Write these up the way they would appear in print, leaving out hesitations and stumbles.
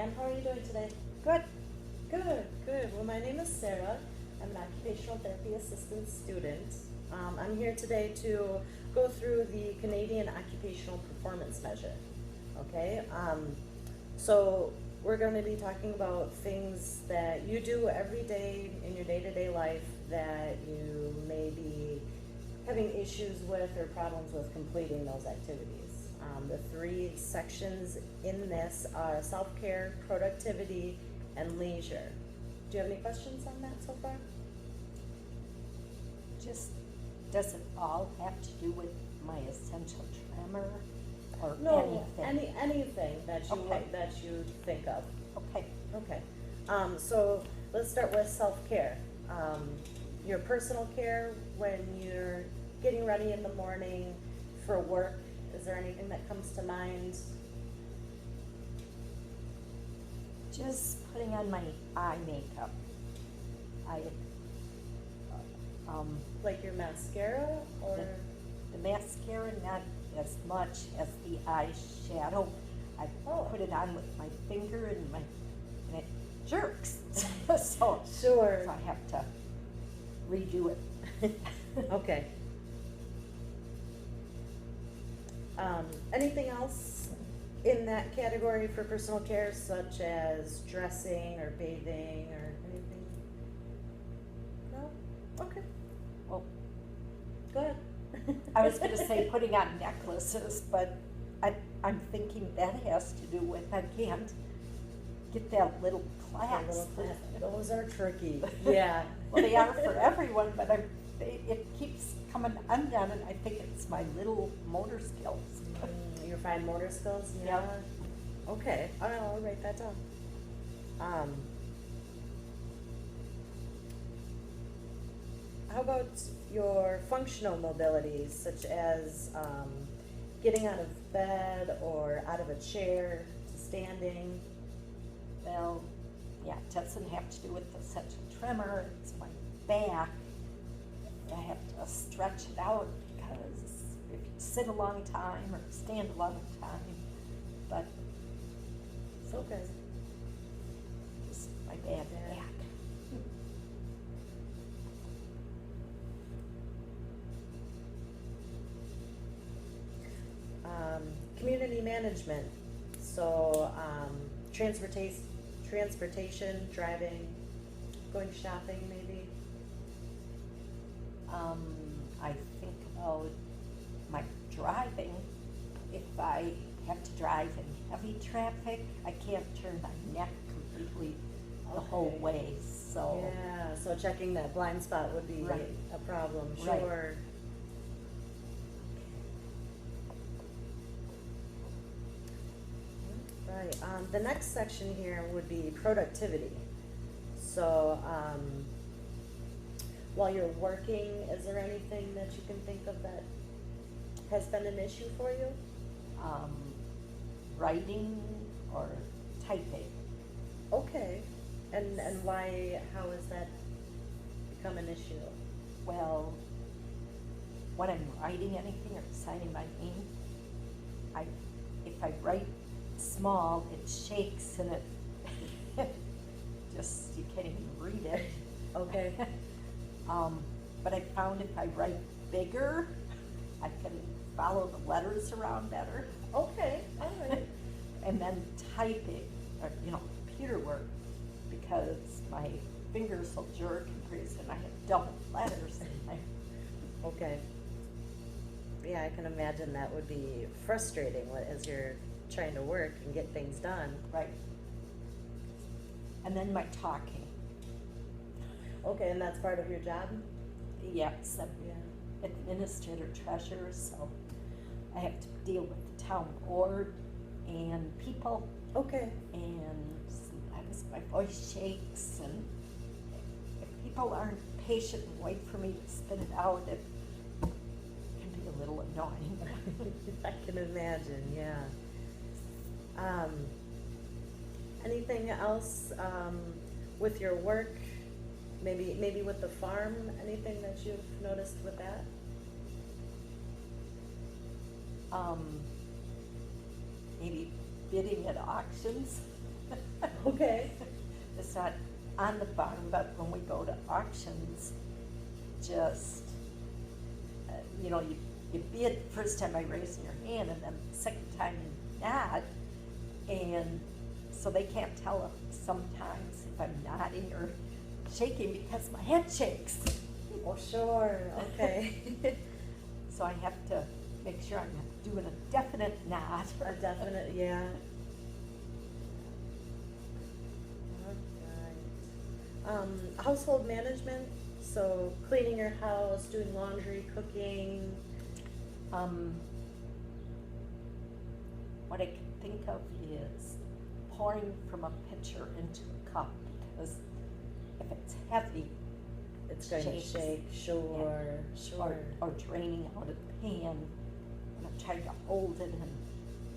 ma'am. How are you doing today? Good. Good, good. Well, my name is Sarah. I'm an occupational therapy assistant student. I'm here today to go through the Canadian Occupational Performance Measure. Okay? So we're going to be talking about things that you do every day in your day-to-day life that you may be having issues with or problems with completing those activities. The three sections in this are self-care, productivity, and leisure. Do you have any questions on that so far? Just, does it all have to do with my essential tremor or No, anything? anything that you Okay. that you think of. Okay. Okay. So let's start with self-care. Your personal care when you're getting ready in the morning for work. Is there anything that comes to mind? Just putting on my eye makeup. I, Like your mascara or? the mascara, not as much as the eyeshadow. I put it on with my finger and it jerks. so Sure. I have to redo it. Okay. Anything else in that category for personal care, such as dressing or bathing or anything? No? Okay, Well, go ahead. I was going to say putting on necklaces, but I'm thinking that has to do with I can't get that little A clasp. little clasp. Those are tricky. Yeah. Well, they are for everyone, but it keeps coming undone, and I think it's my little motor skills. Your fine motor skills? Yeah. Okay, I'll write that down. How about your functional mobilities, such as getting out of bed or out of a chair, standing? Well, yeah, it doesn't have to do with the essential tremor. It's my back. I have to stretch it out because if you sit a long time or stand a long time, but Okay. just my bad Yeah. back. Community management, so transportation, driving, going shopping maybe. I think about my driving. If I have to drive in heavy traffic, I can't turn my neck completely the whole Okay. way, so. Yeah, so checking that blind spot would be Right. a problem, Right. sure. Right, the next section here would be productivity. So, while you're working, is there anything that you can think of that has been an issue for you? Writing or typing. Okay, and why, how has that become an issue? Well, when I'm writing anything or signing my name, if I write small, it shakes and it just, you can't even read it. Okay. But I found if I write bigger, I can follow the letters around better. Okay, all right. And then typing, or, computer work, because my fingers will jerk and pretty soon I have double letters. Okay. Yeah, I can imagine that would be frustrating as you're trying to work and get things done. Right. And then my talking. Okay, and that's part of your job? Yes, I'm Yeah. administrator treasurer, so I have to deal with the town board and people, Okay. and sometimes my voice shakes, and if people aren't patient and wait for me to spit it out, it can be a little annoying. I can imagine, yeah. Anything else with your work? Maybe with the farm, anything that you've noticed with that? Maybe bidding at auctions. Okay. It's not on the bottom, but when we go to auctions, just, you bid the first time by raising your hand, and then the second time you nod, and so they can't tell sometimes if I'm nodding or shaking because my head shakes. Oh, sure, okay. So I have to make sure I'm doing a definite nod. A definite, yeah. Alright. Household management, so cleaning your house, doing laundry, cooking. What I can think of is pouring from a pitcher into a cup, because if it's heavy, It's going to shakes. shake, sure, sure. Or draining out of the pan, and I'm trying to hold it, and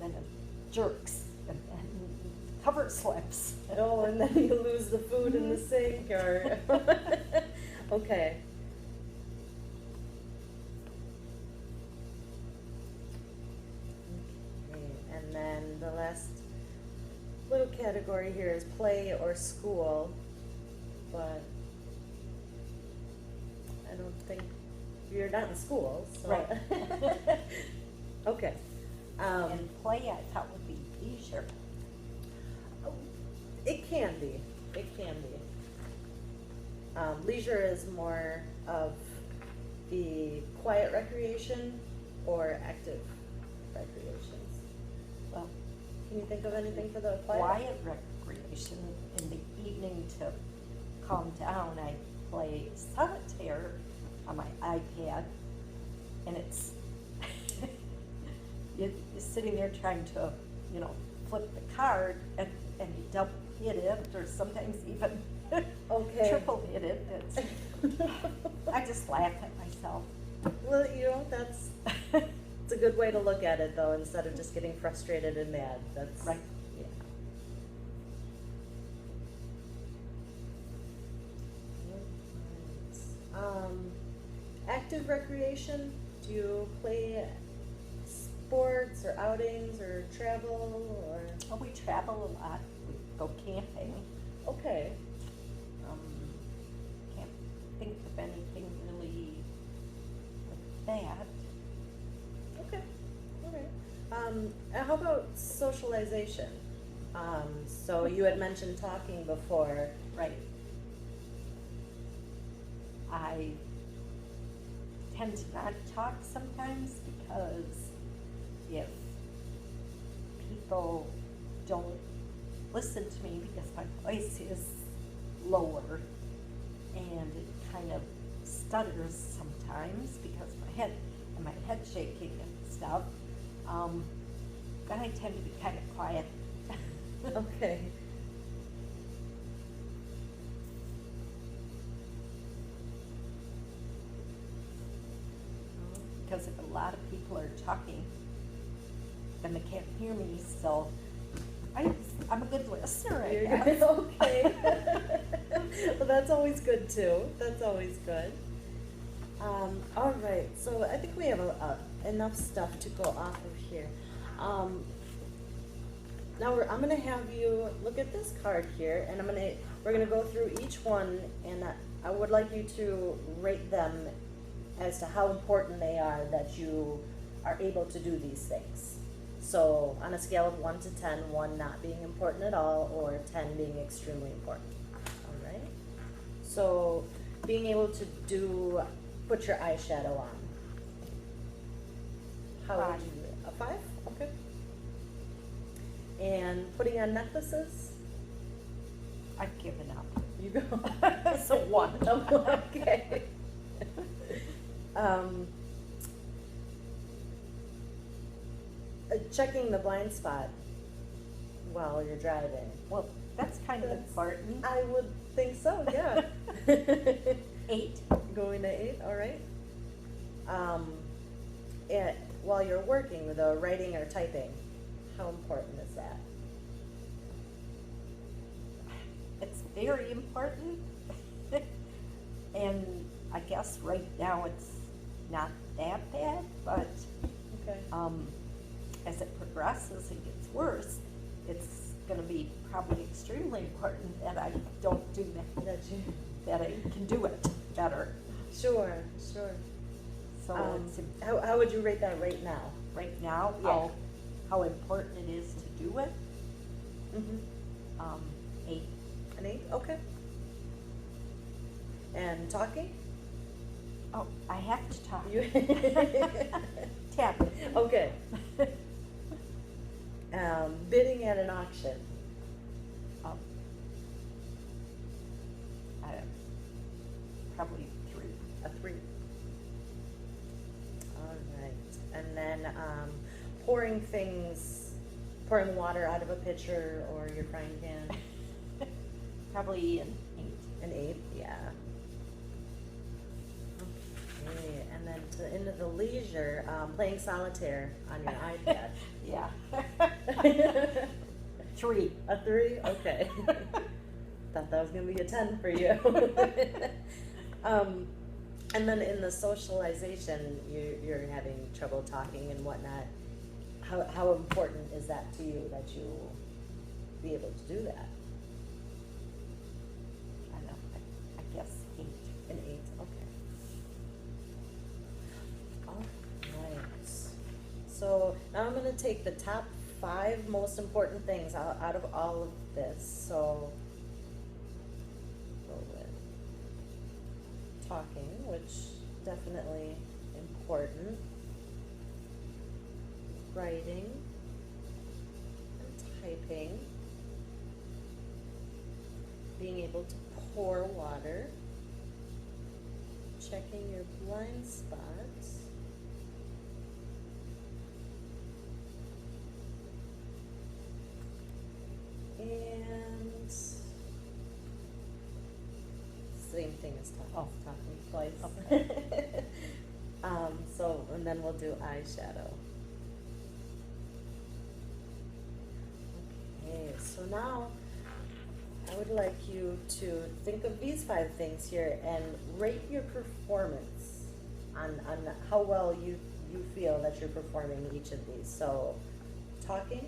then it jerks, and the cover slips. Oh, and then you lose the food in the sink, or, okay. Okay, and then the last little category here is play or school, but I don't think, you're not in school, so. Right. Okay. And play, I thought, would be leisure. It can be, it can be. Leisure is more of the quiet recreation or active recreations. Well, Can you think of anything for the quiet? quiet recreation in the evening to calm down, I play solitaire on my iPad, and it's you're sitting there trying to, flip the card, and you double hit it, or sometimes even Okay. triple hit it. I just laugh at myself. Well, that's, it's a good way to look at it though, instead of just getting frustrated and mad, that's. Right. Yeah. Active recreation, do you play sports or outings or travel or? Oh, we travel a lot. We go camping. Okay, Can't think of anything really like that. okay, alright. And how about socialization? So you had mentioned talking before. Right. I tend to not talk sometimes, because if people don't listen to me, because my voice is lower and it kind of stutters sometimes because my head shaking and stuff, then I tend to be kind of quiet. Okay. Because if a lot of people are talking, then they can't hear me, so I'm a good listener, I You're guess. good, okay. Well, that's always good too. That's always good. All right, so I think we have enough stuff to go off of here. Now I'm gonna have you look at this card here, and we're gonna go through each one, and I would like you to rate them as to how important they are that you are able to do these things. So on a scale of 1 to 10, 1 not being important at all, or 10 being extremely important. All right. So being able to put your eyeshadow on. How would 5. you rate? A 5? Okay. And putting on necklaces? I've given up. You go. So 1. Okay. Checking the blind spot while you're driving. Well, that's kind of That's- important. I would think so, yeah. 8. Going to 8, all right. While you're working, the writing or typing, how important is that? It's very important. And I guess right now it's not that bad, but Okay. as it progresses and gets worse, it's gonna be probably extremely important that I don't do that, That you, that I can do it better. sure, sure. So it's How would you rate that right now? right now, Yeah. how important it is to do it, Mm-hmm. 8. An 8, okay. And talking? Oh, I have to talk. You 10. Okay. Bidding at an auction. Um, I don't, probably 3. A 3. All right. And then pouring water out of a pitcher or your frying pan. Probably an 8. An 8, yeah. Okay, and then into the leisure, playing solitaire on your iPad. Yeah. 3. A 3? Okay. Thought that was gonna be a 10 for you. And then in the socialization, you're having trouble talking and whatnot. How important is that to you that you be able to do that? I don't know, I guess 8. An 8, okay. All right. So now I'm gonna take the top 5 most important things out of all of this. So go with talking, which definitely important. Writing and typing. Being able to pour water. Checking your blind spots. And same thing as talking twice. Okay. So, and then we'll do eyeshadow. Okay, so now I would like you to think of these 5 things here and rate your performance on how well you feel that you're performing each of these. So, talking.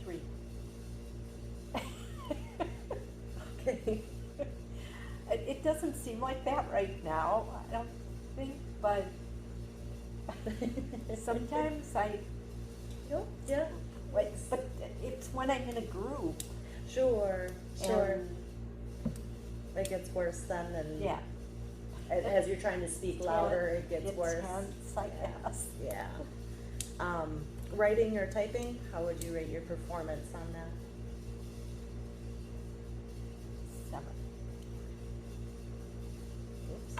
3. Okay. It doesn't seem like that right now, I don't think, but sometimes I, Yeah. like, but it's when I'm in a group. Sure. And, It gets worse then, and yeah. as you're trying to speak louder, it gets worse. Tense, I guess. Yeah. Writing or typing, how would you rate your performance on that? 7. Oops.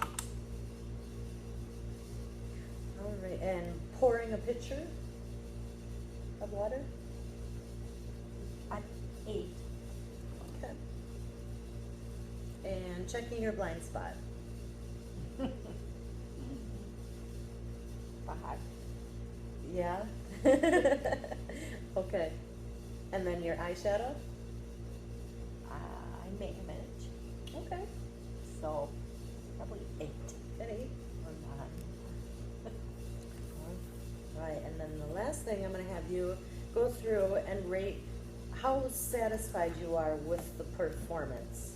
All right, and pouring a pitcher of water? 8. Okay. And checking your blind spot? 5. Yeah? Okay. And then your eyeshadow? I make a minute, Okay. so probably 8 An 8. or 9. Right, and then the last thing I'm gonna have you go through and rate how satisfied you are with the performance.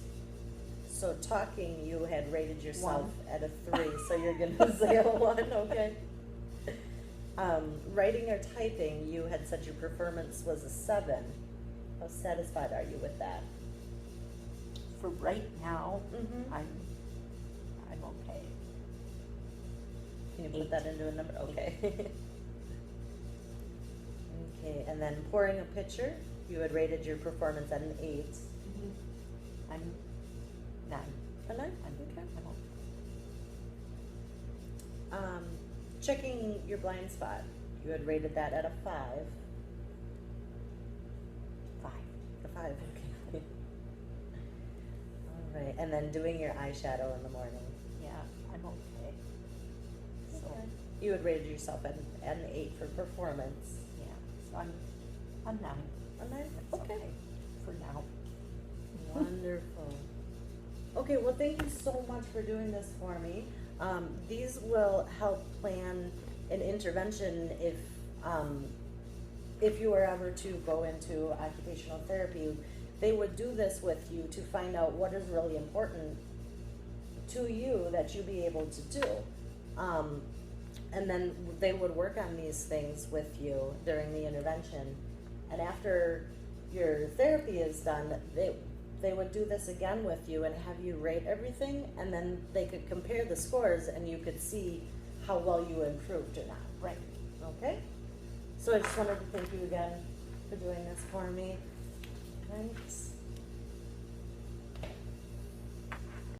So talking, you had rated yourself 1. at a 3, so you're gonna say a 1, okay? Writing or typing, you had said your performance was a 7. How satisfied are you with that? For right now, Mhm. I'm okay. Can you put 8. that into a number? Okay. Okay, and then pouring a pitcher, you had rated your performance at an 8. I'm 9. A 9? I'm Okay. I'm Checking your blind spot, you had rated that at a 5. 5. A 5, okay. All right, and then doing your eyeshadow in the morning. Yeah, I'm okay. So, Okay. You had rated yourself at an 8 for performance. yeah, so I'm 9. A 9? That's Okay. for now. Wonderful. Okay, well, thank you so much for doing this for me. These will help plan an intervention if you were ever to go into occupational therapy, they would do this with you to find out what is really important to you that you be able to do. And then they would work on these things with you during the intervention. And after your therapy is done, they would do this again with you and have you rate everything, and then they could compare the scores and you could see how well you improved or not. Right. Okay? So I just wanted to thank you again for doing this for me. Thanks.